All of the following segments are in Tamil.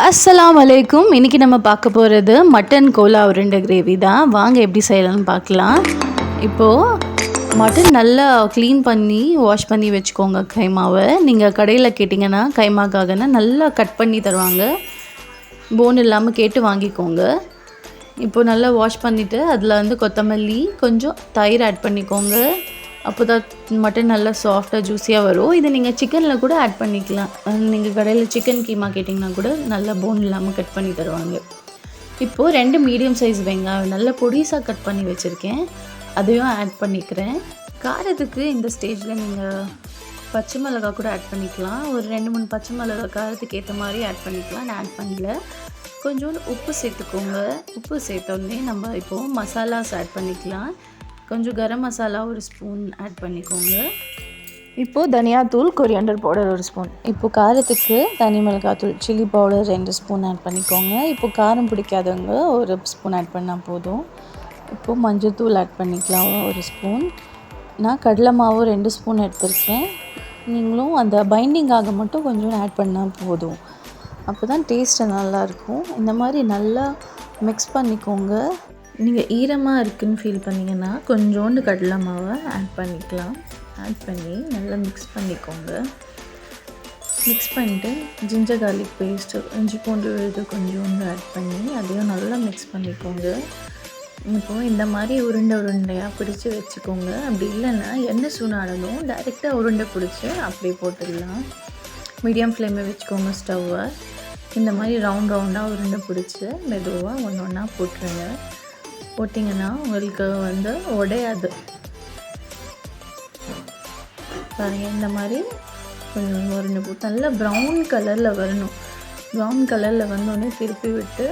அஸ்ஸலாமு அலைக்கும். இன்றைக்கி நம்ம பார்க்க போகிறது மட்டன் கோலா உருண்டை கிரேவி தான். வாங்க எப்படி செய்யலாம்னு பார்க்கலாம். இப்போது மட்டன் நல்லா க்ளீன் பண்ணி வாஷ் பண்ணி வச்சுக்கோங்க. கைமாவை நீங்கள் கடையில் கேட்டிங்கன்னா கைமாக்காகனா நல்லா கட் பண்ணி தருவாங்க. போன் இல்லாமல் கேட்டு வாங்கிக்கோங்க. இப்போது நல்லா வாஷ் பண்ணிவிட்டு அதில் வந்து கொத்தமல்லி, கொஞ்சம் தயிர் ஆட் பண்ணிக்கோங்க. அப்போ தான் மட்டன் நல்லா சாஃப்டாக ஜூஸியாக வரும். இதை நீங்கள் சிக்கனில் கூட ஆட் பண்ணிக்கலாம். நீங்கள் கடையில் சிக்கன் கீமா கேட்டிங்கன்னா கூட நல்லா போன் இல்லாமல் கட் பண்ணி தருவாங்க. இப்போது 2 மீடியம் சைஸ் வெங்காயம் நல்லா பொடிசாக கட் பண்ணி வச்சுருக்கேன், அதையும் ஆட் பண்ணிக்கிறேன். காரத்துக்கு இந்த ஸ்டேஜில் நீங்கள் பச்சை மிளகாய் கூட ஆட் பண்ணிக்கலாம். ஒரு 2-3 பச்சை மிளகாய் காரத்துக்கு ஏற்ற மாதிரி ஆட் பண்ணிக்கலாம். நான் ஆட் பண்ணல. கொஞ்சோண்டு உப்பு சேர்த்துக்கோங்க. உப்பு சேர்த்தோடனே நம்ம இப்போது மசாலாஸ் ஆட் பண்ணிக்கலாம். கொஞ்சம் கரம் மசாலா 1 ஸ்பூன் ஆட் பண்ணிக்கோங்க. இப்போது தனியாத்தூள், கொரியாண்டர் பவுடர் 1 ஸ்பூன். இப்போது காரத்துக்கு தனி மிளகாத்தூள், சில்லி பவுடர் 2 ஸ்பூன் ஆட் பண்ணிக்கோங்க. இப்போது காரம் பிடிக்காதவங்க 1 ஸ்பூன் ஆட் பண்ணால் போதும். இப்போது மஞ்சள்தூள் ஆட் பண்ணிக்கலாம் 1 ஸ்பூன். நான் கடலை மாவு 2 ஸ்பூன் எடுத்திருக்கேன். நீங்களும் அந்த பைண்டிங்காக மட்டும் கொஞ்சம் ஆட் பண்ணால் போதும். அப்போ தான் டேஸ்ட்டு நல்லாயிருக்கும். இந்த மாதிரி நல்லா மிக்ஸ் பண்ணிக்கோங்க. நீங்கள் ஈரமாக இருக்குதுன்னு ஃபீல் பண்ணிங்கன்னா கொஞ்சோண்டு கடலை மாவை ஆட் பண்ணிக்கலாம். ஆட் பண்ணி நல்லா மிக்ஸ் பண்ணிக்கோங்க. மிக்ஸ் பண்ணிவிட்டு ஜிஞ்சர் கார்லிக் பேஸ்ட்டு, இஞ்சி பூண்டு விழுது கொஞ்சோண்டு ஆட் பண்ணி அதையும் நல்லா மிக்ஸ் பண்ணிக்கோங்க. இப்போது இந்த மாதிரி உருண்டையாக பிடிச்சி வச்சுக்கோங்க. அப்படி இல்லைன்னா எண்ணெய் சூடானதும் டைரெக்டாக உருண்டை பிடிச்சி அப்படியே போட்டுடலாம். மீடியம் ஃப்ளேமில் வச்சுக்கோங்க ஸ்டவ்வை. இந்த மாதிரி ரவுண்டாக உருண்டை பிடிச்சி மெதுவாக ஒன்றா போட்டுருங்க. போட்டிங்கன்னா உங்களுக்கு வந்து உடையாது. பாருங்கள், இந்த மாதிரி கொஞ்சம் உருண்டை போட்டு நல்லா ப்ரௌன் கலரில் வரணும். ப்ரௌன் கலரில் வந்தோடனே திருப்பி விட்டு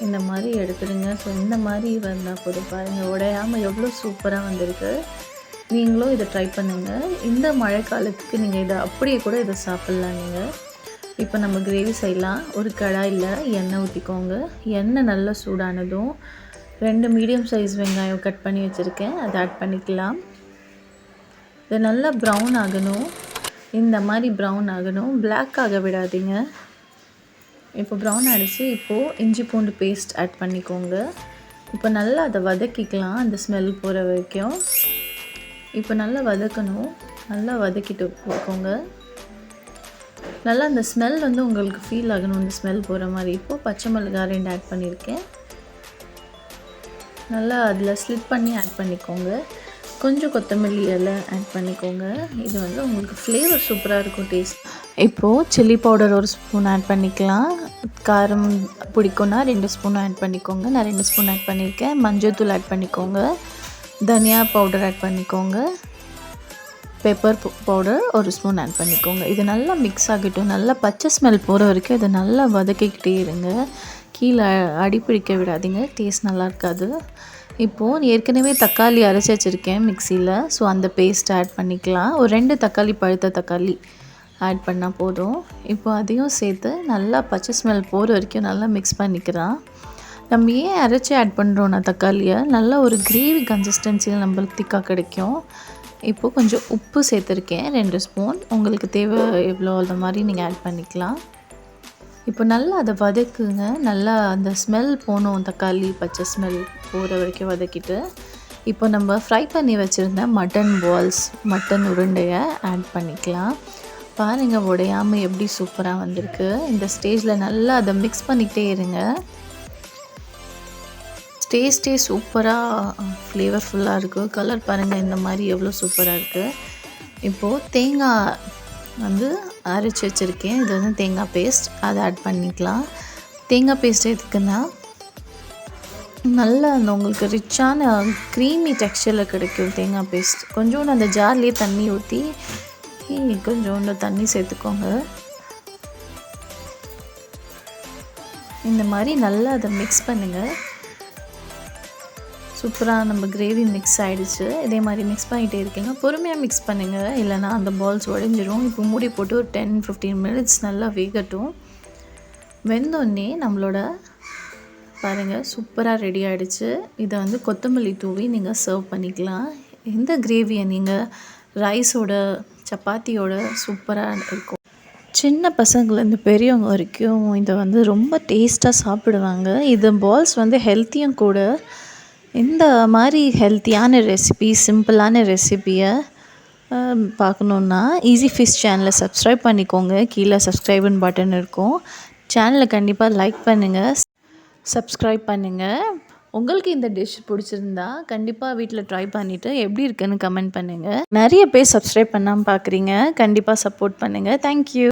இந்த மாதிரி எடுத்துடுங்க. ஸோ இந்த மாதிரி வந்தால் போதும். பாருங்கள், உடையாமல் எவ்வளோ சூப்பராக வந்திருக்கு. நீங்களும் இதை ட்ரை பண்ணுங்கள். இந்த மழைக்காலத்துக்கு நீங்கள் இதை அப்படியே கூட இதை சாப்பிட்லாம். நீங்கள் இப்போ நம்ம கிரேவி செய்யலாம். ஒரு கடாயில் எண்ணெய் ஊற்றிக்கோங்க. எண்ணெய் நல்லா சூடானதும் 2 மீடியம் சைஸ் வெங்காயம் கட் பண்ணி வச்சுருக்கேன், அதை ஆட் பண்ணிக்கலாம். இது நல்லா ப்ரௌன் ஆகணும். இந்த மாதிரி ப்ரௌன் ஆகணும். பிளாக் ஆக விடாதீங்க. இப்போ ப்ரௌன் ஆகிடுச்சு. இப்போது இஞ்சி பூண்டு பேஸ்ட் ஆட் பண்ணிக்கோங்க. இப்போ நல்லா அதை வதக்கிக்கலாம், அந்த ஸ்மெல் போகிற வரைக்கும். இப்போ நல்லா வதக்கணும். நல்லா வதக்கிட்டு போக்கோங்க. நல்லா அந்த ஸ்மெல் வந்து உங்களுக்கு ஃபீல் ஆகணும், அந்த ஸ்மெல் போகிற மாதிரி. இப்போது பச்சை மிளகாய் 2 ஆட் பண்ணியிருக்கேன். நல்லா அதில் ஸ்லிட் பண்ணி ஆட் பண்ணிக்கோங்க. கொஞ்சம் கொத்தமல்லி இலை ஆட் பண்ணிக்கோங்க. இது வந்து உங்களுக்கு ஃப்ளேவர் சூப்பராக இருக்கும், டேஸ்ட். இப்போது சில்லி பவுடர் 1 ஸ்பூன் ஆட் பண்ணிக்கலாம். காரம் பிடிக்கும்னா 2 ஸ்பூன் ஆட் பண்ணிக்கோங்க. நான் 2 ஸ்பூன் ஆட் பண்ணியிருக்கேன். மஞ்சள்தூள் ஆட் பண்ணிக்கோங்க. தனியா பவுடர் ஆட் பண்ணிக்கோங்க. பெப்பர் பவுடர் 1 ஸ்பூன் ஆட் பண்ணிக்கோங்க. இது நல்லா மிக்ஸ் ஆகிட்டும். நல்லா பச்சை ஸ்மெல் போகிற வரைக்கும் இதை நல்லா வதக்கிக்கிட்டே இருங்க. கீழே அடிப்பிடிக்க விடாதீங்க, டேஸ்ட் நல்லா இருக்காது. இப்போது ஏற்கனவே தக்காளி அரைச்சி வச்சுருக்கேன் மிக்சியில். ஸோ அந்த பேஸ்ட் ஆட் பண்ணிக்கலாம். ஒரு 2 தக்காளி, பழுத்த தக்காளி ஆட் பண்ணால் போதும். இப்போ அதையும் சேர்த்து நல்லா பச்சை ஸ்மெல் போகிற வரைக்கும் நல்லா மிக்ஸ் பண்ணிக்கலாம். நம்ம ஏன் அரைச்சி ஆட் பண்ணுறோன்னா தக்காளியை நல்லா ஒரு கிரேவி கன்சிஸ்டன்சியில் நம்மளுக்கு திக்காக கிடைக்கும். இப்போது கொஞ்சம் உப்பு சேர்த்துருக்கேன், 2 ஸ்பூன். உங்களுக்கு தேவை எவ்வளோ அந்த மாதிரி நீங்கள் ஆட் பண்ணிக்கலாம். இப்போ நல்லா அதை வதக்குங்க. நல்லா அந்த ஸ்மெல் போகணும், தக்காளி பச்சை ஸ்மெல் போகிற வரைக்கும் வதக்கிட்டு, இப்போ நம்ம ஃப்ரை பண்ணி வச்சுருந்த மட்டன் பால்ஸ், மட்டன் உருண்டையை ஆட் பண்ணிக்கலாம். பாருங்கள், உடையாமல் எப்படி சூப்பராக வந்திருக்கு. இந்த ஸ்டேஜில் நல்லா அதை மிக்ஸ் பண்ணிக்கிட்டே இருங்க. டேஸ்ட்டே சூப்பராக ஃப்ளேவர்ஃபுல்லாக இருக்குது. கலர் பாருங்கள், இந்த மாதிரி எவ்வளோ சூப்பராக இருக்குது. இப்போது தேங்காய் வந்து அரைச்சி வச்சுருக்கேன். இது வந்து தேங்காய் பேஸ்ட், அதை ஆட் பண்ணிக்கலாம். தேங்காய் பேஸ்ட் எதுக்குன்னா நல்லா அந்த உங்களுக்கு ரிச்சான க்ரீமி டெக்ஸ்சரில் கிடைக்கும் தேங்காய் பேஸ்ட். கொஞ்சோண்டு அந்த ஜார்லேயே தண்ணி ஊற்றி கொஞ்சோண்டு தண்ணி சேர்த்துக்கோங்க. இந்த மாதிரி நல்லா அதை மிக்ஸ் பண்ணுங்கள். சூப்பராக நம்ம கிரேவி மிக்ஸ் ஆகிடுச்சு. இதே மாதிரி மிக்ஸ் பண்ணிகிட்டே இருக்கீங்க. பொறுமையாக மிக்ஸ் பண்ணுங்கள், இல்லைனா அந்த பால்ஸ் உடைஞ்சிரும். இப்போ மூடி போட்டு ஒரு 10-15 மினிட்ஸ் நல்லா வேகட்டும். வெந்தோடனே நம்மளோட பாருங்கள் சூப்பராக ரெடி ஆகிடுச்சு. இதை வந்து கொத்தமல்லி தூவி நீங்கள் சர்வ் பண்ணிக்கலாம். இந்த கிரேவியை நீங்கள் ரைஸோட, சப்பாத்தியோட சூப்பராக இருக்கும். சின்ன பசங்கள்லேருந்து பெரியவங்க வரைக்கும் இதை வந்து ரொம்ப டேஸ்ட்டாக சாப்பிடுவாங்க. இது பால்ஸ் வந்து ஹெல்த்தியும் கூட. இந்த மாதிரி ஹெல்த்தியான ரெசிபி, சிம்பிளான ரெசிபியை பார்க்கணுன்னா ஈஸி ஃபிஷ் சேனலை சப்ஸ்கிரைப் பண்ணிக்கோங்க. கீழே சப்ஸ்கிரைப்னு பட்டன் இருக்கும். சேனலை கண்டிப்பாக லைக் பண்ணுங்கள், சப்ஸ்கிரைப் பண்ணுங்கள். உங்களுக்கு இந்த டிஷ் பிடிச்சிருந்தா கண்டிப்பாக வீட்டில் ட்ரை பண்ணிவிட்டு எப்படி இருக்குன்னு கமெண்ட் பண்ணுங்கள். நிறைய பேர் சப்ஸ்கிரைப் பண்ணாமல் பார்க்குறீங்க, கண்டிப்பாக சப்போர்ட் பண்ணுங்கள். தேங்க்யூ.